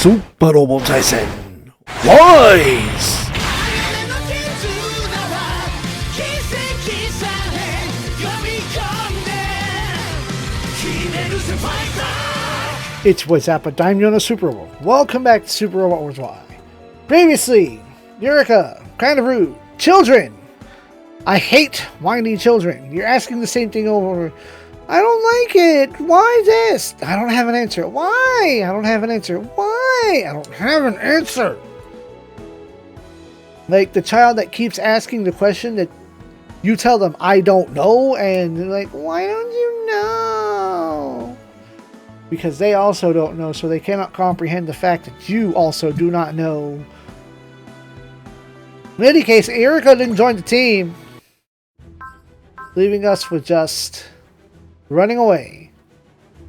SUPA ROBO Tyson Wise! It's what's Zappa, Daimyo no Super Robo. Welcome back to Super Robot Wars Y. Previously, Eureka, kind of rude. Children! I hate whiny children. You're asking the same thing over. I don't like it. Why this? I don't have an answer. Why? I don't have an answer. Why? I don't have an answer. Like the child that keeps asking the question that you tell them, I don't know, and they're like, why don't you know? Because they also don't know, so they cannot comprehend the fact that you also do not know. In any case, Erika didn't join the team, leaving us with just running away.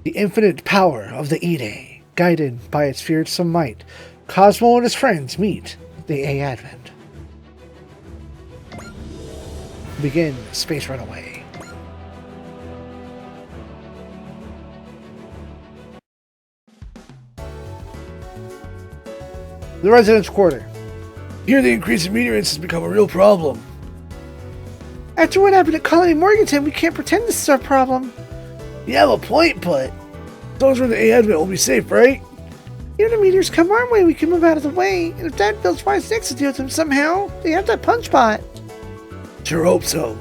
The infinite power of the Ide, guided by its fearsome might, Cosmo and his friends meet the A Advent. Begin Space Runaway. The residence quarter. Here the increase in meteorites has become a real problem. After what happened at Colony Morganton, we can't pretend this is our problem. You have a point, but those from the A Advent will be safe, right? Even if meteors come our way, we can move out of the way. And if Dad builds Wise next to deal with them somehow, they have that punch pot. Sure hope so.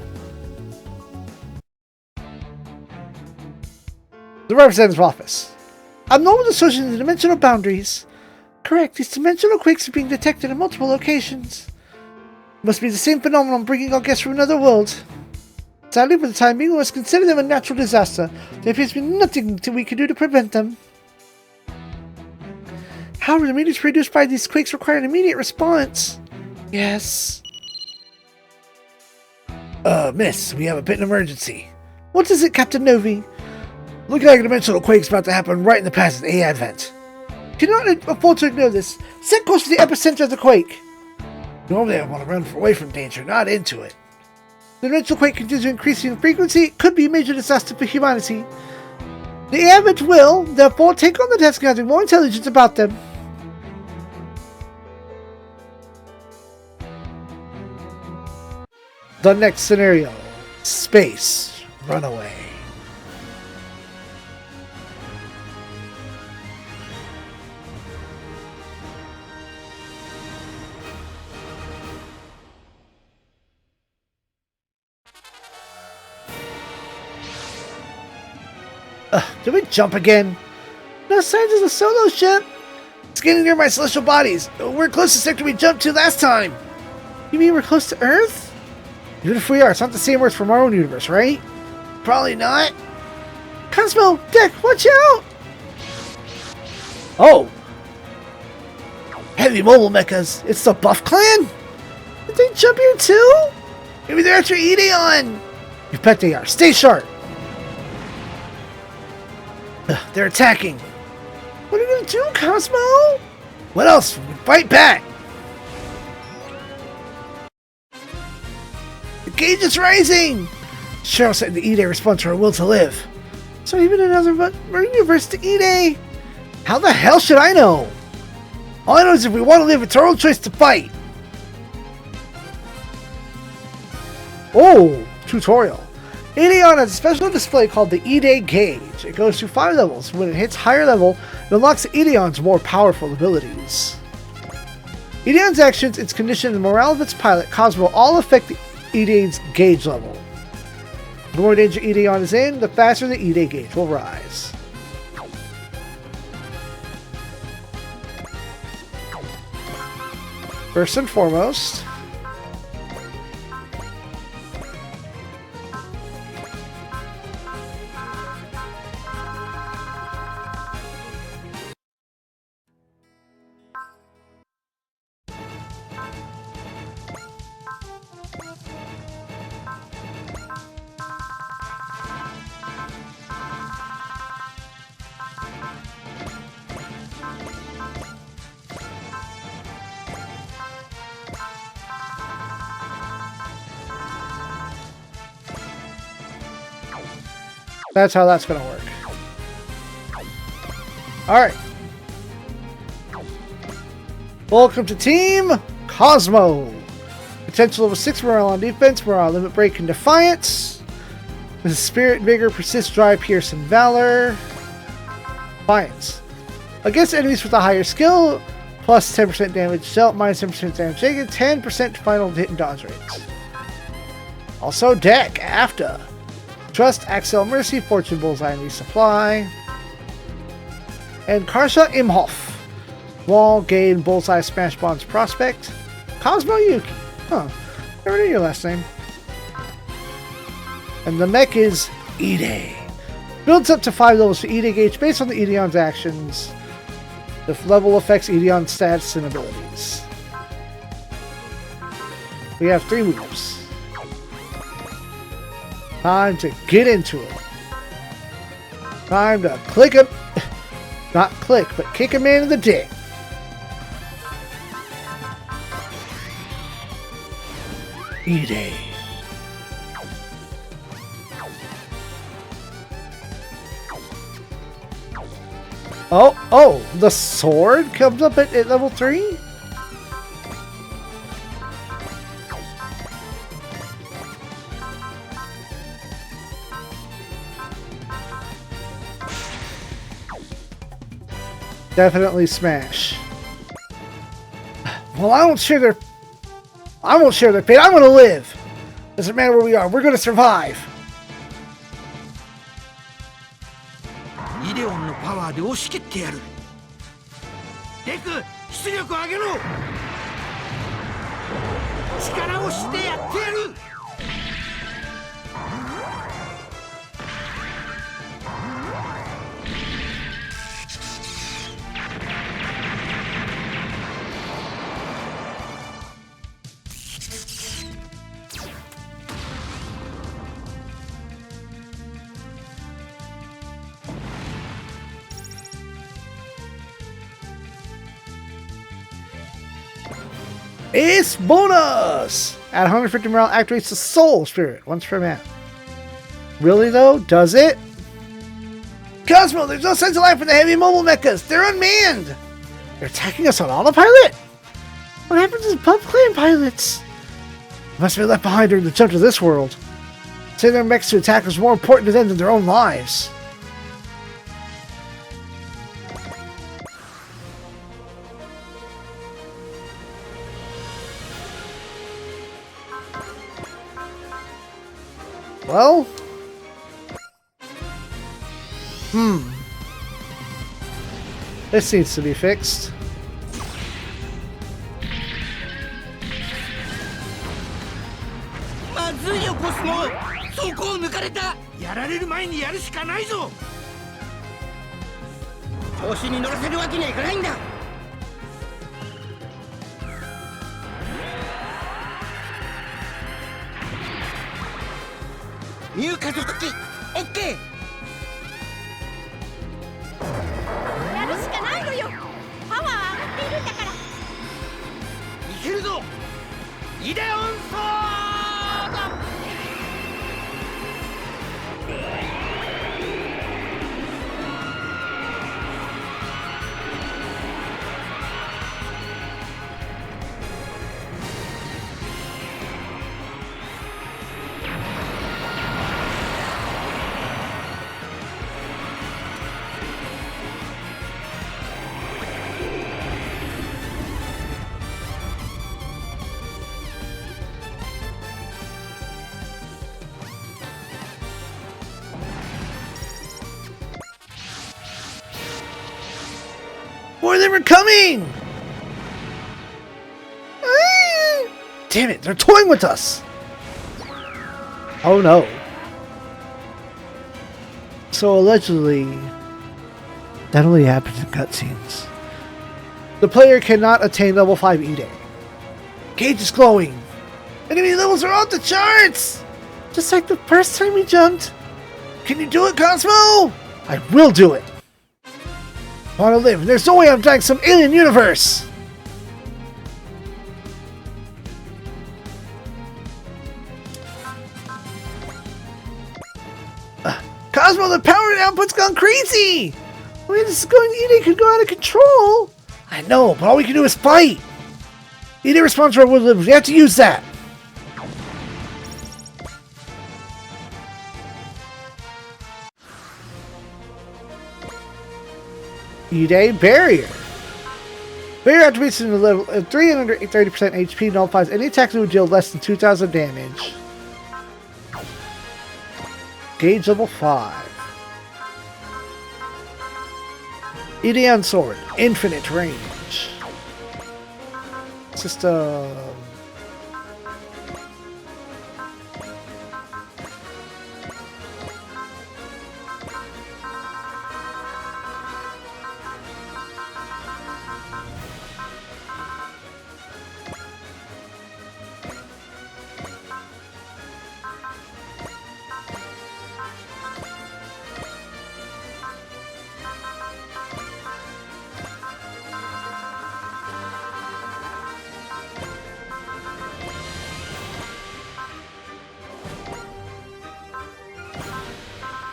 The representative's office. Abnormal distortions in dimensional boundaries. Correct, these dimensional quakes are being detected in multiple locations. Must be the same phenomenon bringing our guests from another world. Sadly, for the time being, we must consider them a natural disaster. There appears to be nothing we can do to prevent them. However, the meteors produced by these quakes require an immediate response. Yes. Miss, we have a bit of an emergency. What is it, Captain Novi? Looking like a dimensional quake's about to happen right in the path of the A Advent. Cannot afford to ignore this. Set course for the epicenter of the quake. Normally I want to run away from danger, not into it. The dimensional quake continues to increase in frequency. It could be a major disaster for humanity. The Advent will, therefore, take on the task of having more intelligence about them. The next scenario. Space Runaway. Did we jump again? No signs of the solo ship. It's getting near my celestial bodies. We're close to the sector we jumped to last time. You mean we're close to Earth? Even if we are, it's not the same words from our own universe, right? Probably not. Cosmo, Dick, watch out! Oh! Heavy mobile mechas. It's the Buff Clan? Did they jump here too? Maybe they're after Ideon. You bet they are. Stay sharp. They're attacking. What are you gonna do, Cosmo? What else? Fight back. The gauge is rising. Cheryl said the Ide responds to her will to live. So even another universe to Ide. How the hell should I know? All I know is if we want to live, it's our own choice to fight. Oh, tutorial. Ideon has a special display called the Ide Gauge. It goes through 5 levels. When it hits higher level, it unlocks Ideon's more powerful abilities. Ideon's actions, its condition, and the morale of its pilot, Cosmo, all affect the Ideon's gauge level. The more danger Ideon is in, the faster the Ide Gauge will rise. First and foremost, that's how that's going to work. Alright. Welcome to Team Cosmo. Potential of 6 morale on defense, morale limit break and defiance. With spirit, vigor, persist, drive, pierce, and valor. Defiance. Against enemies with a higher skill, plus 10% damage dealt, minus 10% damage taken, 10% final hit and dodge rates. Also, deck after. Trust, Axel Mercy, Fortune, Bullseye, and Resupply. And Karsha Imhoff. Wall, Gain, Bullseye, Smash Bonds, Prospect. Cosmo Yuki. Huh. Never knew your last name. And the mech is Ide. Builds up to 5 levels for Ide gauge based on the Ideon's actions. The level affects Ideon's stats and abilities. We have 3 moves. Time to get into it. Time to click him. Not click, but kick him in the dick. Ide. Oh, the sword comes up at level 3? Definitely smash. Well, I won't share their fate. I'm gonna live. Doesn't matter where we are. We're gonna survive. イデオンのパワーで押し切ってやる。デク、出力上げろ。力をしてやってやる。Ace bonus! At 150 morale, activates the Soul Spirit once per map. Really though? Does it? Cosmo, there's no sense of life for the heavy mobile mechas. They're unmanned. They're attacking us on autopilot? What happens to Pub Clan pilots? They must be left behind during the jump to this world. Sending their mechs to attack was more important to them than their own lives. Well, this needs to be fixed. まずいよコスモ。そこを抜かれた。やられる前にやるしかないぞ。調子に乗らせるわけにはいかないんだ。入荷速記、オッケー。やるしかないのよ。パワー上がっているんだから。いけるぞ。イデオンソード。More of them are coming! Damn it, they're toying with us! Oh no. So allegedly, that only happens in cutscenes. The player cannot attain level 5 Ide. Gauge is glowing. Enemy levels are off the charts! Just like the first time we jumped. Can you do it, Cosmo? I will do it. I want to live, and there's no way I'm dying some alien universe! Cosmo, the power output's gone crazy! The way this is going, Ide could go out of control! I know, but all we can do is fight. Either response to our wood livers. We have to use that. E-Day Barrier. Barrier activates in the level 330% HP, nullifies any attack that would deal less than 2,000 damage. Gauge level 5. Ideon Sword, infinite range. System.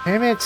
Damn it.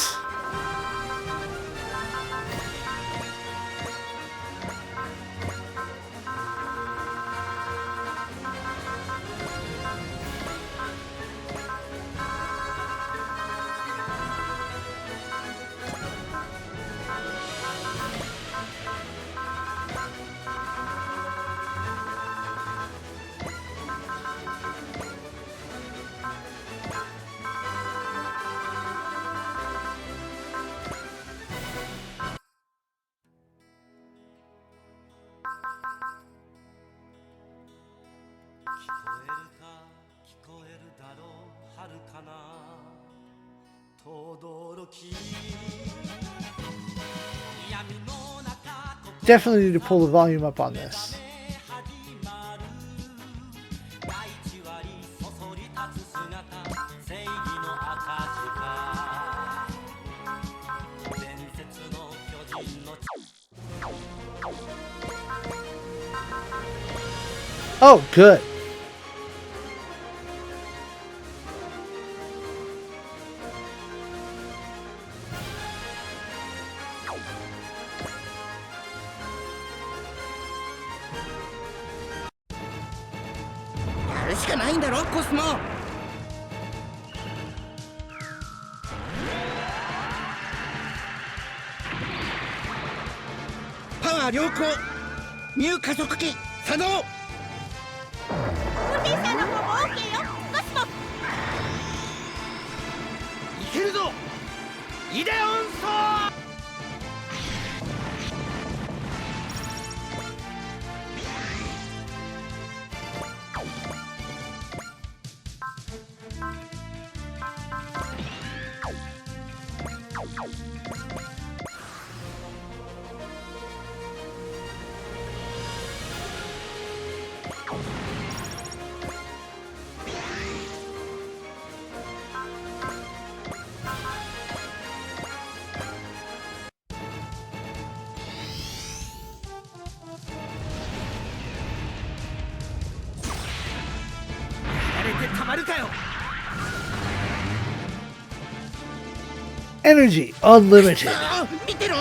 Definitely need to pull the volume up on this. Oh, good. Energy unlimited. 見てろ。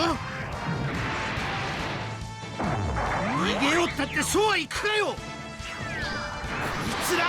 逃げようったってそうはいくかよ。いつら。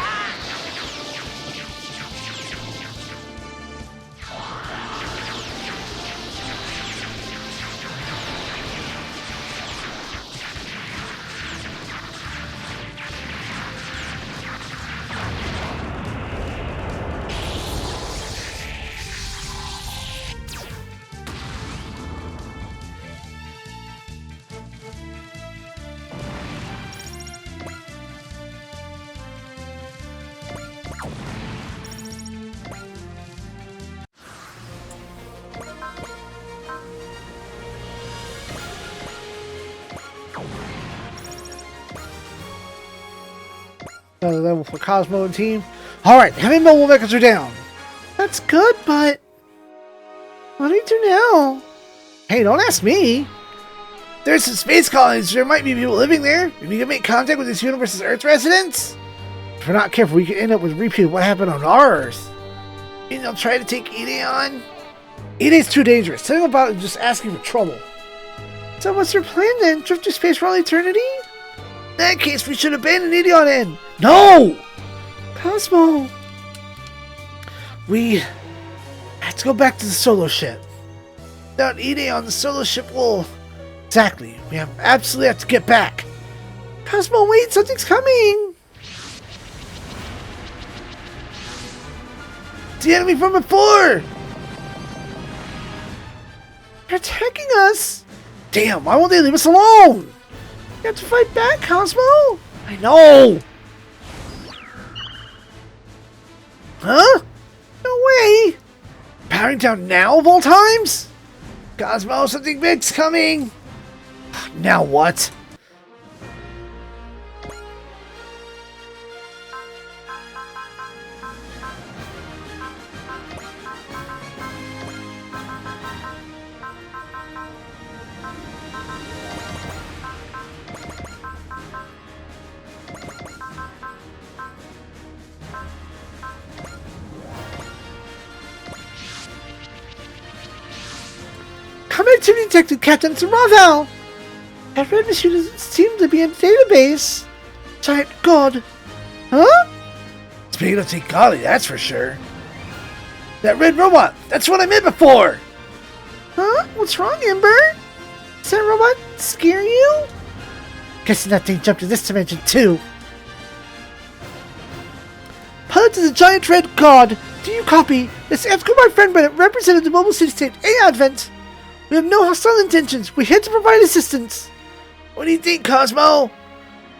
Another level for Cosmo and team. Alright, heavy mobile mechas are down. That's good, but what do we do now? Hey, don't ask me. There's some space colonies. There might be people living there. Maybe we can make contact with this universe's Earth residents. If we're not careful, we could end up with a repeat of what happened on our Earth. Maybe they'll try to take Ide on. Ide's too dangerous. Tell him about it and just asking for trouble. So what's your plan then? Drift through space for all eternity? In that case, we should abandon Ideon and... No! Cosmo! We have to go back to the solo ship. Without Ideon, the solo ship will... Exactly. We absolutely have to get back. Cosmo, wait! Something's coming! It's the enemy from before! They're attacking us! Damn, why won't they leave us alone? You have to fight back, Cosmo! I know! Huh? No way! Powering down now of all times? Cosmo, something big's coming! Now what? Connectivity detected, Captain. It's a Raval. That red machine doesn't seem to be in the database. Giant god. Huh? It's big enough to take golly, that's for sure. That red robot. That's what I meant before. Huh? What's wrong, Ember? Does that robot scare you? Guessing that thing jumped to this dimension too. Pilot to the giant red god. Do you copy? This Esco, my friend, but represented the mobile city state A Advent. We have no hostile intentions. We're here to provide assistance. What do you think, Cosmo?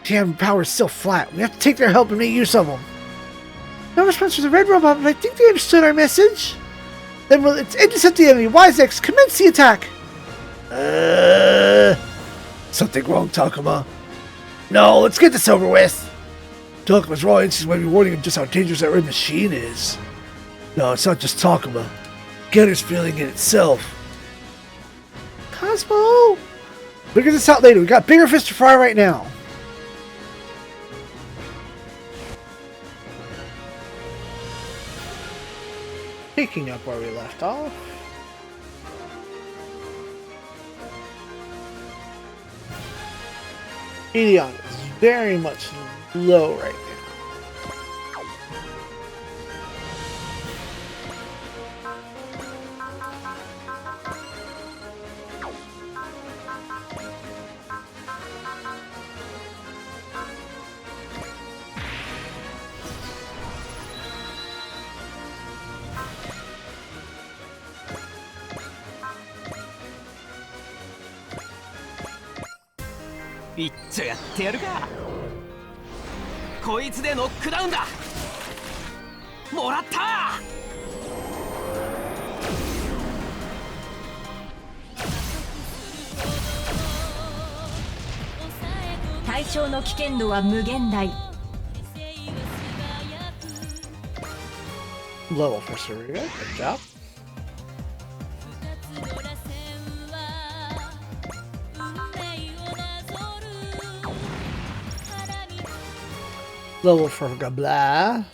Damn, power's still flat. We have to take their help and make use of them. No response from the red robot, but I think they understood our message. Then we'll intercept the enemy. WiseX, commence the attack. Something wrong, Takuma? No, let's get this over with. Takuma's raw instincts might be warning him just how dangerous that red machine is. No, it's not just Takuma. Getter's feeling it itself. Cosmo! Figure this out later. We got bigger fish to fry right now. Picking up where we left off. Ideon is very much low right now.いっちょやってやるか。こいつでノックダウンだ。もらった。対象の危険度は無限大。Level for Saruga. Good job. Level for Gabla.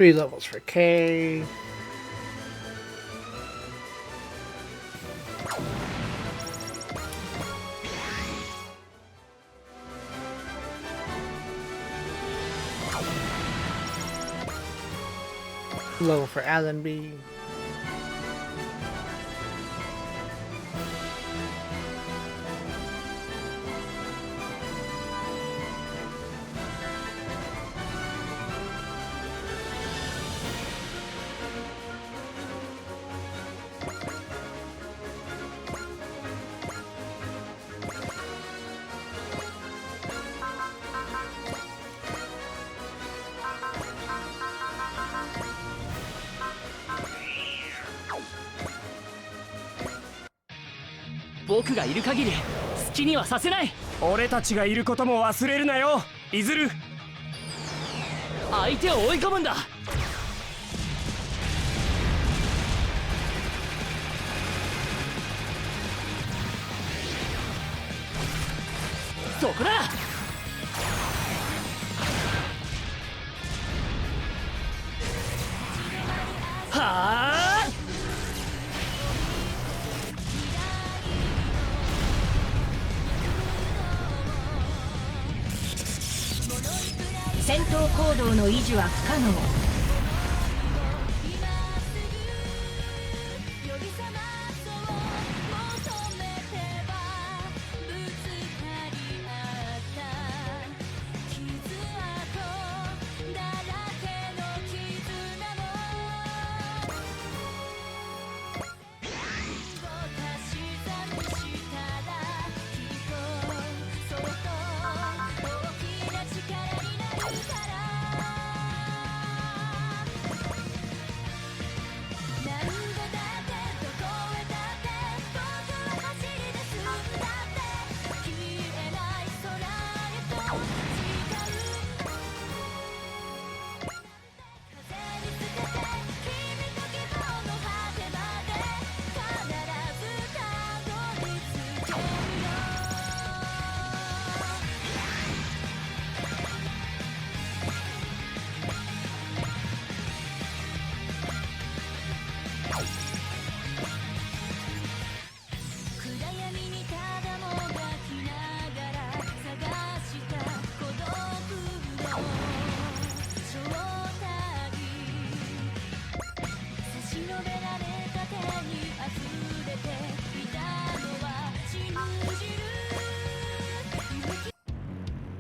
3 levels for K. Level for Allenby.僕がいる限り好きにはさせない。俺たちがいることも忘れるなよ、いずる。相手を追い込むんだ。そこだ。はあ、戦闘行動の維持は不可能。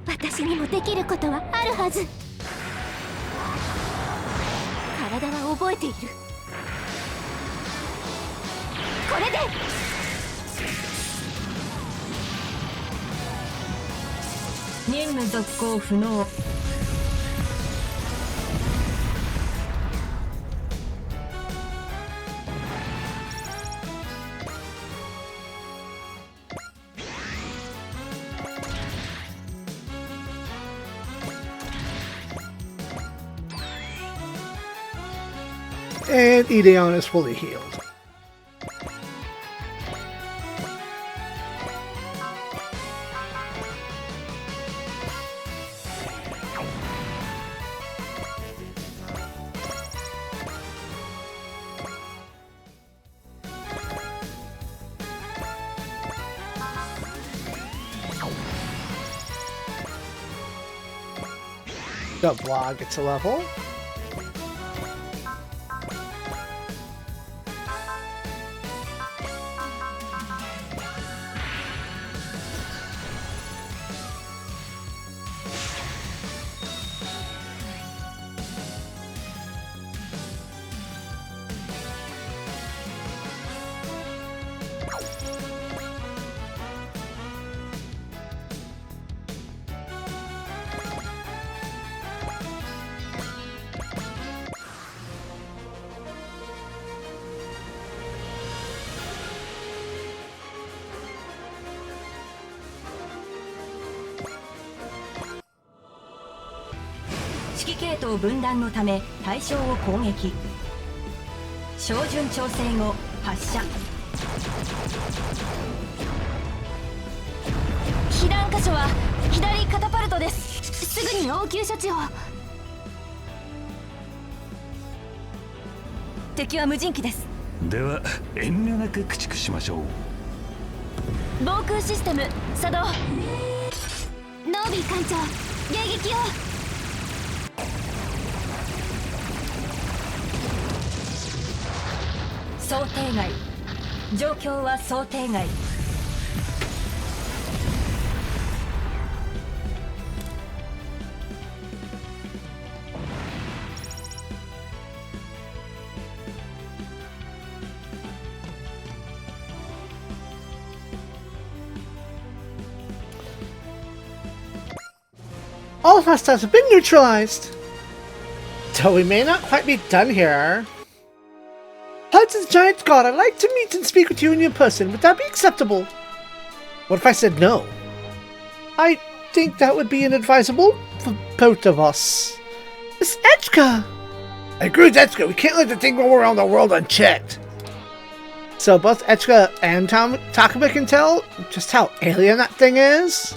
私にもできることはあるはず。体は覚えている。これで任務続行不能。And Ideon is fully healed. The blog gets a level.指揮系統分断のため対象を攻撃。照準調整後発射。被弾箇所は左カタパルトです。すぐに応急処置を。敵は無人機です。では遠慮なく駆逐しましょう。防空システム作動。ノービー艦長迎撃を。想定外。状況は想定外。All hostiles have been neutralized. So we may not quite be done here. Hearts of the Giant God, I'd like to meet and speak with you in person. Would that be acceptable? What if I said no? I think that would be inadvisable for both of us. Miss Etchka! I agree with Etchka. We can't let the thing go around the world unchecked. So both Etchka and Takuma can tell just how alien that thing is?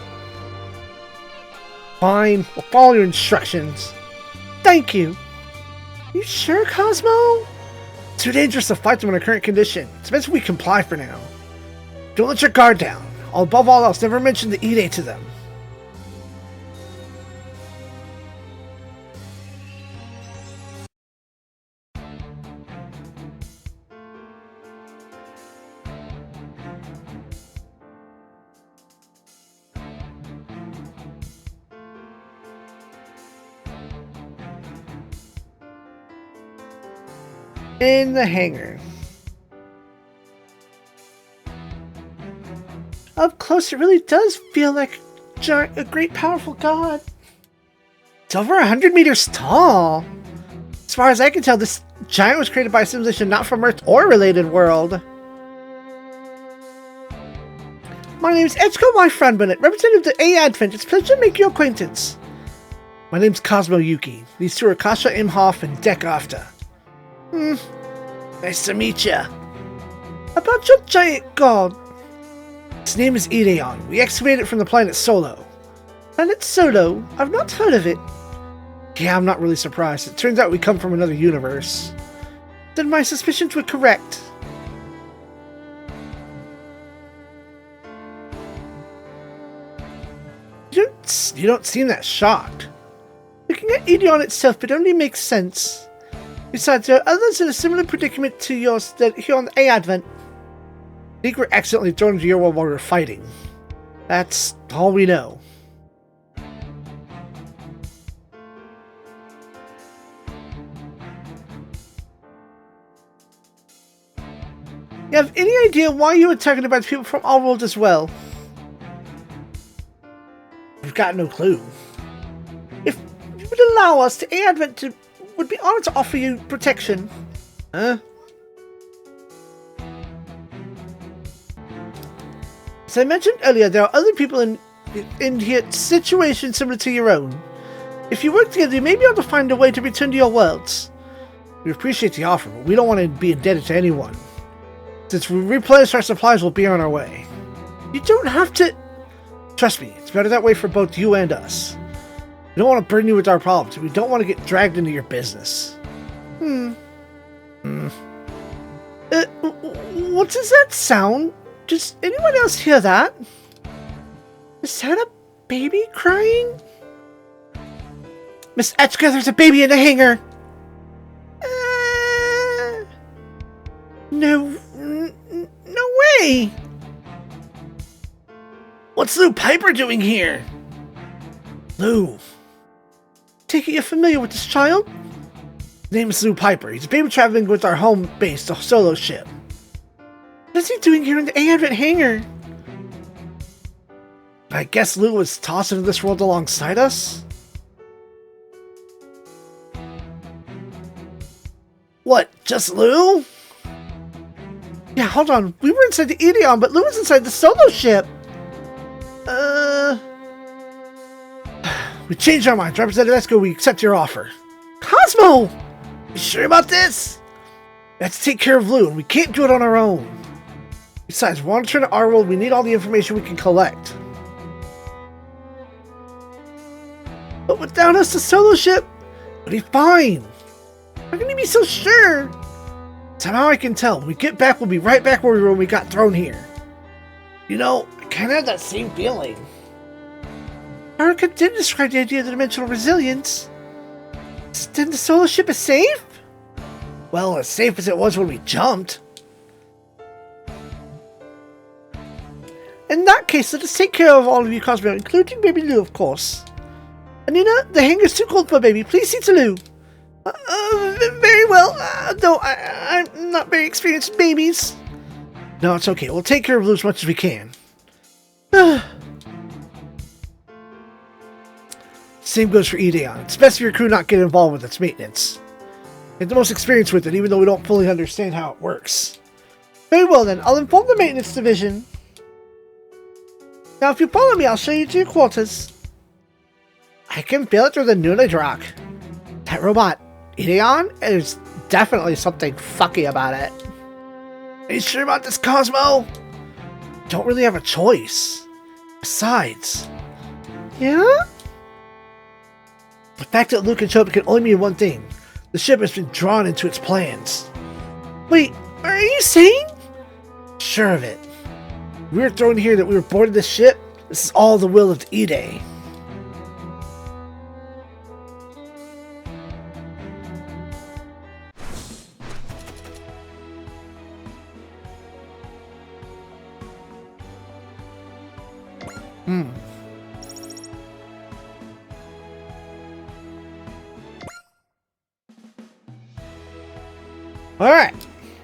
Fine, we'll follow your instructions. Thank you. You sure, Cosmo? It's too dangerous to fight them in our current condition. It's best if we comply for now. Don't let your guard down. Above all else, never mention the Ide to them. In the hangar. Up close, it really does feel like a great powerful god. It's over 100 meters tall. As far as I can tell, this giant was created by a civilization not from Earth or related world. My name is Etsuko, my friend Bennett, representative of the A Advent. It's a pleasure to make your acquaintance. My name's Cosmo Yuki. These two are Kasha Imhoff and Dek Afta. Nice to meet ya. About your giant god. Its name is Ideon. We excavated it from the planet Solo. Planet Solo? I've not heard of it. Yeah, I'm not really surprised. It turns out we come from another universe. Then my suspicions were correct. You don't seem that shocked. Looking at Ideon itself, it only makes sense. Besides, there are others in a similar predicament to yours that here on the A Advent. I think we're accidentally thrown into your world while we were fighting. That's all we know. You have any idea why you were talking about people from our world as well? We've got no clue. If you would allow us, the A Advent would be honored to offer you protection. Huh? As I mentioned earlier, there are other people in here, situations similar to your own. If you work together, you may be able to find a way to return to your worlds. We appreciate the offer, but we don't want to be indebted to anyone. Since we replenish our supplies, we'll be on our way. You don't have to... Trust me, it's better that way for both you and us. We don't want to burden you with our problems. We don't want to get dragged into your business. What does that sound? Does anyone else hear that? Is that a baby crying? Miss Etchka, there's a baby in the hangar! No way! What's Lou Piper doing here? Lou. Take it you're familiar with this child? His name is Lou Piper. He's a baby traveling with our home base, the Solo ship. What is he doing here in the A Advent hangar? I guess Lou was tossed into this world alongside us? What, just Lou? Yeah, hold on. We were inside the Ideon, but Lou was inside the Solo ship. We changed our minds. Representative Esco, we accept your offer. Cosmo! You sure about this? We have to take care of Lou, and we can't do it on our own. Besides, we want to return to our world. We need all the information we can collect. But without us, the Solo ship would be fine. How can you be so sure? Somehow I can tell. When we get back, we'll be right back where we were when we got thrown here. You know, I kind of have that same feeling. Haruka did describe the idea of the dimensional resilience. Then the solar ship is safe? Well, as safe as it was when we jumped. In that case, let us take care of all of you, Cosmo, including baby Lou, of course. Anina, the hangar's too cold for baby. Please see to Lou. Very well, though I'm not very experienced in babies. No, it's okay. We'll take care of Lou as much as we can. Same goes for Ideon. It's best for your crew not get involved with its maintenance. Get the most experience with it, even though we don't fully understand how it works. Very well then, I'll inform the maintenance division. Now if you follow me, I'll show you to your quarters. I can feel it through the Nunage rock. That robot, Ideon, is definitely something fucky about it. Are you sure about this, Cosmo? Don't really have a choice. Besides... Yeah? The fact that Luke can show up can only mean one thing. The ship has been drawn into its plans. Wait, are you saying? Sure of it. We were thrown here that we were boarded this ship. This is all the will of the Ide. Alright.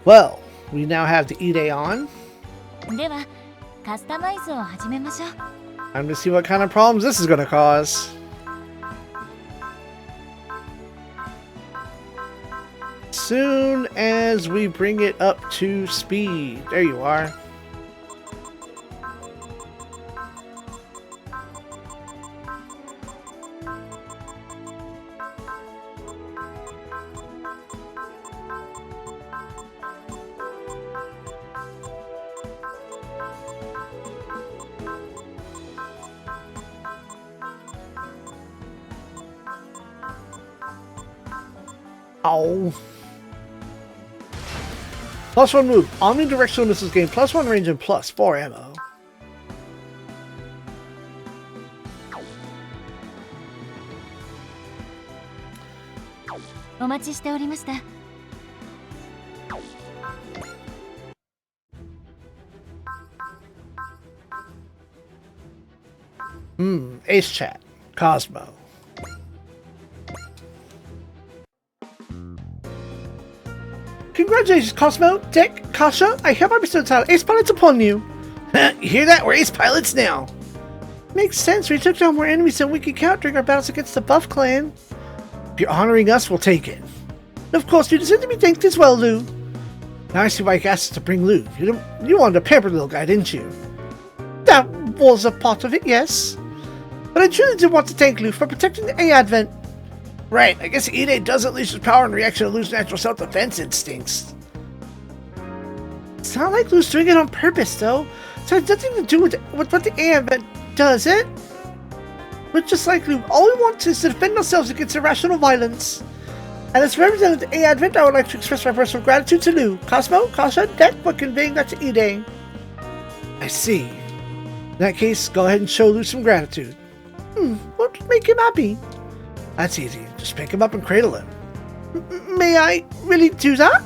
Well, we now have the Ide on. ではカスタマイズを始めましょう。 Time to see what kind of problems this is going to cause. Soon as we bring it up to speed. There you are. Ow. +1 move. Omnidirectional missiles gain +1 range and +4 ammo. Ace chat. Cosmo. Congratulations, Cosmo, Dick, Kasha. I hereby bestow the title Ace Pilots upon you. You hear that? We're ace pilots now. Makes sense. We took down more enemies than we could count during our battles against the Buff Clan. If you're honoring us, we'll take it. Of course, you deserve to be thanked as well, Lou. Now I see why you asked us to bring Lou. You wanted a pampered little guy, didn't you? That was a part of it, yes. But I truly did want to thank Lou for protecting the A-Advent. Right, I guess Ide does unleash his power in reaction to Lou's natural self-defense instincts. It's not like Lou's doing it on purpose, though. So it has nothing to do with what the A-Advent does, it? But just like Lou, all we want is to defend ourselves against irrational violence. And as representative of the A-Advent, I would like to express my personal gratitude to Lou, Cosmo, Kasha, and Deck for conveying that to Ide. I see. In that case, go ahead and show Lou some gratitude. What would make him happy? That's easy. Just pick him up and cradle him. May I really do that?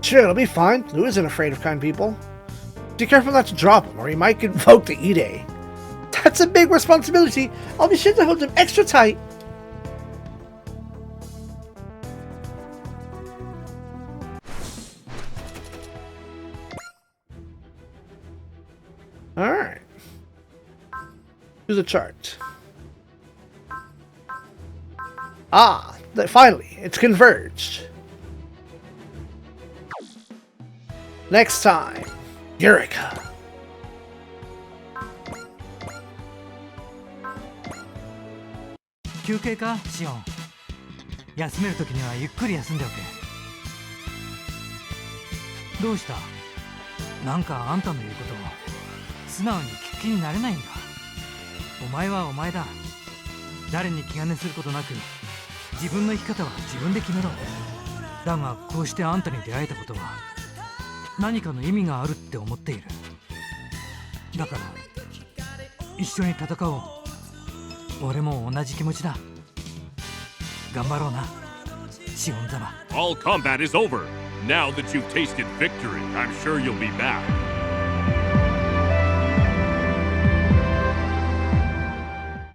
Sure, it'll be fine. Lou isn't afraid of kind people. Be careful not to drop him, or he might invoke the Ide. That's a big responsibility. I'll be sure to hold him extra tight. Alright. To the chart. Ah, finally, it's converged. Next time, Eureka. 休憩かシオン。休めるときにはゆっくり休んでおけ。どうした？なんかあんたの言うことを素直に聞く気になれないんだ。お前はお前だ。誰に気兼ねすることなく自分の生き方は自分で決めろ。だがこうしてあんたに出会えたことは何かの意味があるって思っている。だから一緒に戦おう。俺も同じ気持ちだ。頑張ろうな、シオン様。 All combat is over. Now that you've tasted victory, I'm sure you'll be back.